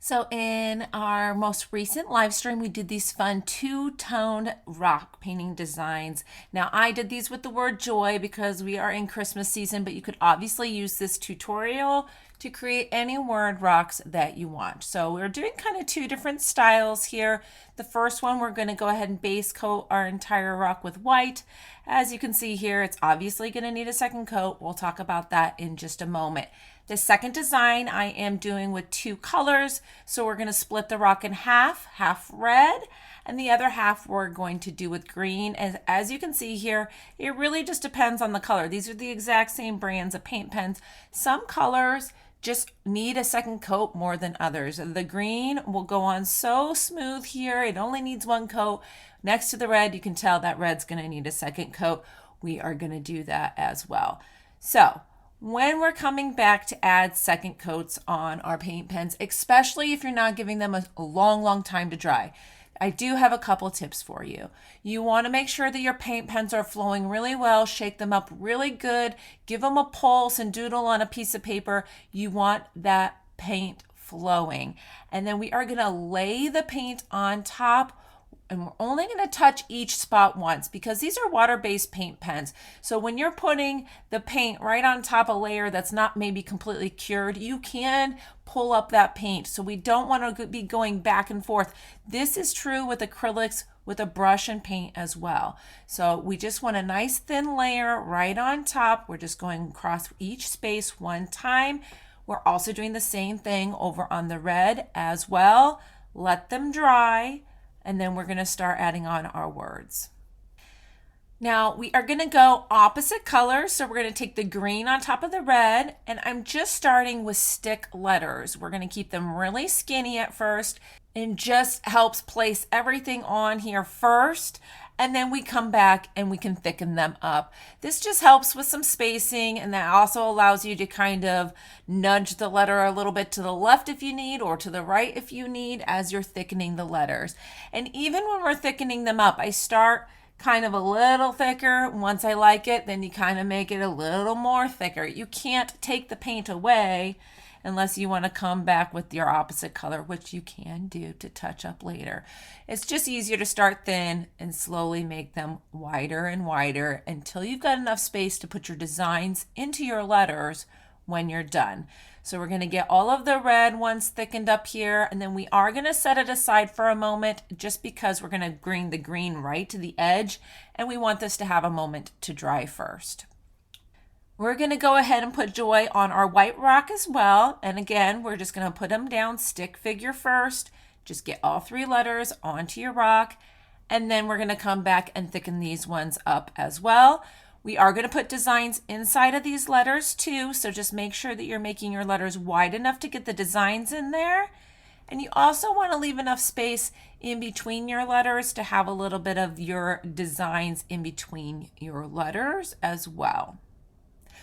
So in our most recent live stream, we did these fun two-toned rock painting designs. Now I did these with the word joy because we are in Christmas season, but you could obviously use this tutorial to create any word rocks that you want. So we're doing kind of two different styles here. The first one, we're going to go ahead and base coat our entire rock with white. As you can see here, it's obviously going to need a second coat. We'll talk about that in just a moment. The second design I am doing with two colors. So we're going to split the rock in half red, and the other half we're going to do with green. As you can see here, it really just depends on the color. These are the exact same brands of paint pens. Some colors just need a second coat more than others. The green will go on so smooth here. It only needs one coat. Next to the red, you can tell that red's going to need a second coat. We are going to do that as well. So when we're coming back to add second coats on our paint pens, especially if you're not giving them a long time to dry, I do have a couple tips for you. You want to make sure that your paint pens are flowing really well, shake them up really good, give them a pulse and doodle on a piece of paper. You want that paint flowing. And then we are going to lay the paint on top, and we're only going to touch each spot once because these are water-based paint pens. So when you're putting the paint right on top of a layer that's not maybe completely cured, you can pull up that paint. So we don't want to be going back and forth. This is true with acrylics, with a brush and paint as well. So we just want a nice thin layer right on top. We're just going across each space one time. We're also doing the same thing over on the red as well. Let them dry. And then we're going to start adding on our words. Now we are going to go opposite colors. So we're going to take the green on top of the red, and I'm just starting with stick letters. We're going to keep them really skinny at first, and just helps place everything on here first. And then we come back and we can thicken them up. This just helps with some spacing, and that also allows you to kind of nudge the letter a little bit to the left if you need, or to the right if you need, as you're thickening the letters. And even when we're thickening them up, I start kind of a little thicker. Once I like it, then you kind of make it a little more thicker. You can't take the paint away unless you want to come back with your opposite color, which you can do to touch up later. It's just easier to start thin and slowly make them wider and wider until you've got enough space to put your designs into your letters when you're done. So we're going to get all of the red ones thickened up here, and then we are going to set it aside for a moment just because we're going to bring the green right to the edge, and we want this to have a moment to dry first. We're going to go ahead and put joy on our white rock as well. And again, we're just going to put them down stick figure first. Just get all three letters onto your rock. And then we're going to come back and thicken these ones up as well. We are going to put designs inside of these letters too. So just make sure that you're making your letters wide enough to get the designs in there. And you also want to leave enough space in between your letters to have a little bit of your designs in between your letters as well.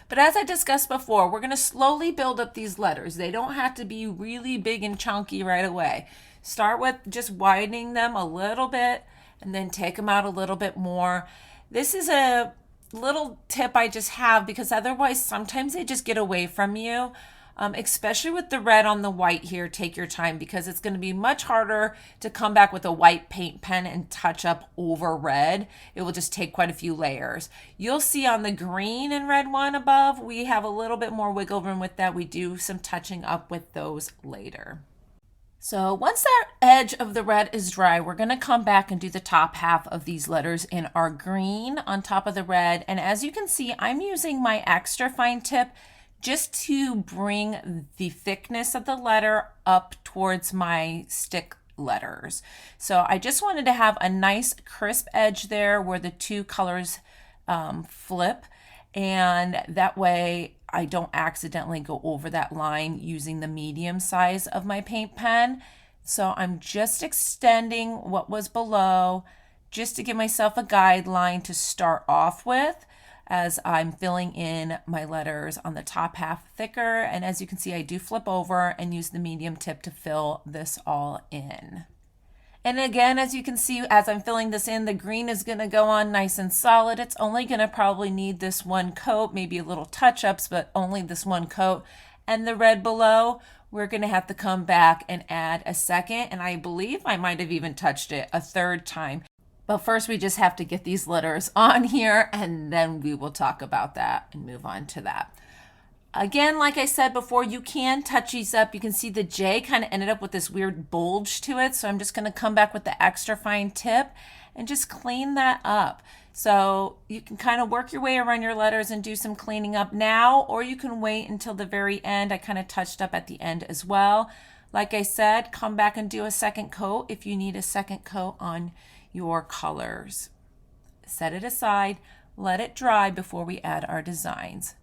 But as I discussed before, we're going to slowly build up these letters. They don't have to be really big and chunky right away. Start with just widening them a little bit and then take them out a little bit more. This is a little tip I just have because otherwise sometimes they just get away from you. Especially with the red on the white here, take your time because it's going to be much harder to come back with a white paint pen and touch up over red. It will just take quite a few layers. You'll see on the green and red one above, we have a little bit more wiggle room with that. We do some touching up with those later. So once that edge of the red is dry, we're going to come back and do the top half of these letters in our green on top of the red. And as you can see, I'm using my extra fine tip just to bring the thickness of the letter up towards my stick letters. So I just wanted to have a nice crisp edge there where the two colors flip, and that way I don't accidentally go over that line using the medium size of my paint pen. So I'm just extending what was below just to give myself a guideline to start off with as I'm filling in my letters on the top half thicker. And as you can see, I do flip over and use the medium tip to fill this all in. And again, as you can see, as I'm filling this in, the green is going to go on nice and solid. It's only going to probably need this one coat, maybe a little touch-ups, but only this one coat. And the red below, we're going to have to come back and add a second, and I believe I might have even touched it a third time. But first we just have to get these letters on here, and then we will talk about that and move on to that. Again, like I said before, you can touch these up. You can see the J kind of ended up with this weird bulge to it. So I'm just going to come back with the extra fine tip and just clean that up. So you can kind of work your way around your letters and do some cleaning up now, or you can wait until the very end. I kind of touched up at the end as well. Like I said, come back and do a second coat if you need a second coat on your colors. Set it aside, let it dry before we add our designs.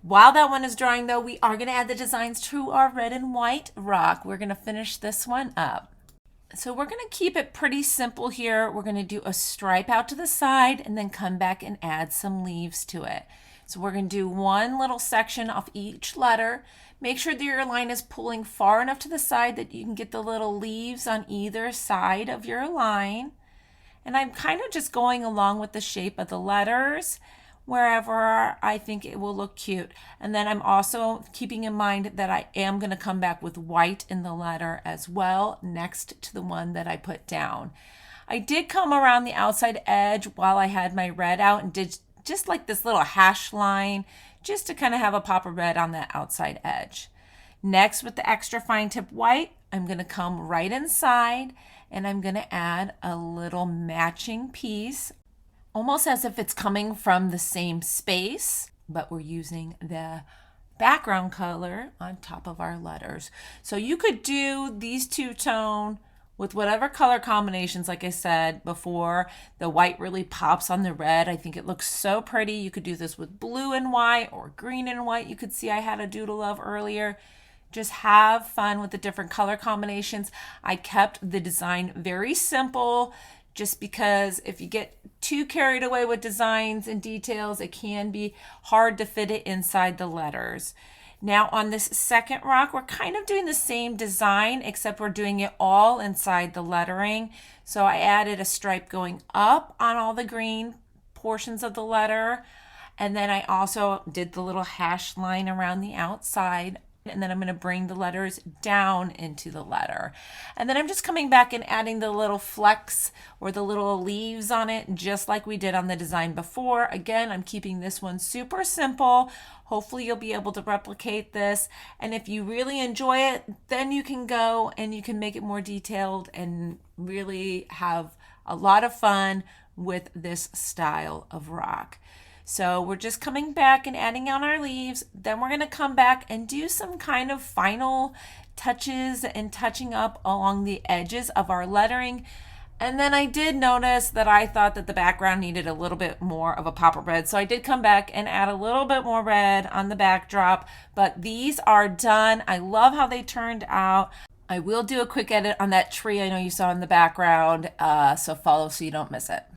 While that one is drying though, we are going to add the designs to our red and white rock. We're going to finish this one up. So we're going to keep it pretty simple here. We're going to do a stripe out to the side and then come back and add some leaves to it. So we're going to do one little section off each letter. Make sure that your line is pulling far enough to the side that you can get the little leaves on either side of your line. And I'm kind of just going along with the shape of the letters wherever I think it will look cute. And then I'm also keeping in mind that I am going to come back with white in the letter as well next to the one that I put down. I did come around the outside edge while I had my red out and did just like this little hash line just to kind of have a pop of red on that outside edge. Next, with the extra fine tip white, I'm going to come right inside and I'm going to add a little matching piece, almost as if it's coming from the same space, but we're using the background color on top of our letters. So you could do these two-tone with whatever color combinations, like I said before. The white really pops on the red. I think it looks so pretty. You could do this with blue and white or green and white. You could see I had a doodle of earlier. Just have fun with the different color combinations. I kept the design very simple, just because if you get too carried away with designs and details, it can be hard to fit it inside the letters. Now on this second rock, we're kind of doing the same design, except we're doing it all inside the lettering. So I added a stripe going up on all the green portions of the letter. And then I also did the little hash line around the outside. And then I'm going to bring the letters down into the letter. And then I'm just coming back and adding the little flecks or the little leaves on it, just like we did on the design before. Again, I'm keeping this one super simple. Hopefully you'll be able to replicate this. And if you really enjoy it, then you can go and you can make it more detailed and really have a lot of fun with this style of rock. So we're just coming back and adding on our leaves. Then we're going to come back and do some kind of final touches and touching up along the edges of our lettering. And then I did notice that I thought that the background needed a little bit more of a pop of red. So I did come back and add a little bit more red on the backdrop. But these are done. I love how they turned out. I will do a quick edit on that tree I know you saw in the background. So follow so you don't miss it.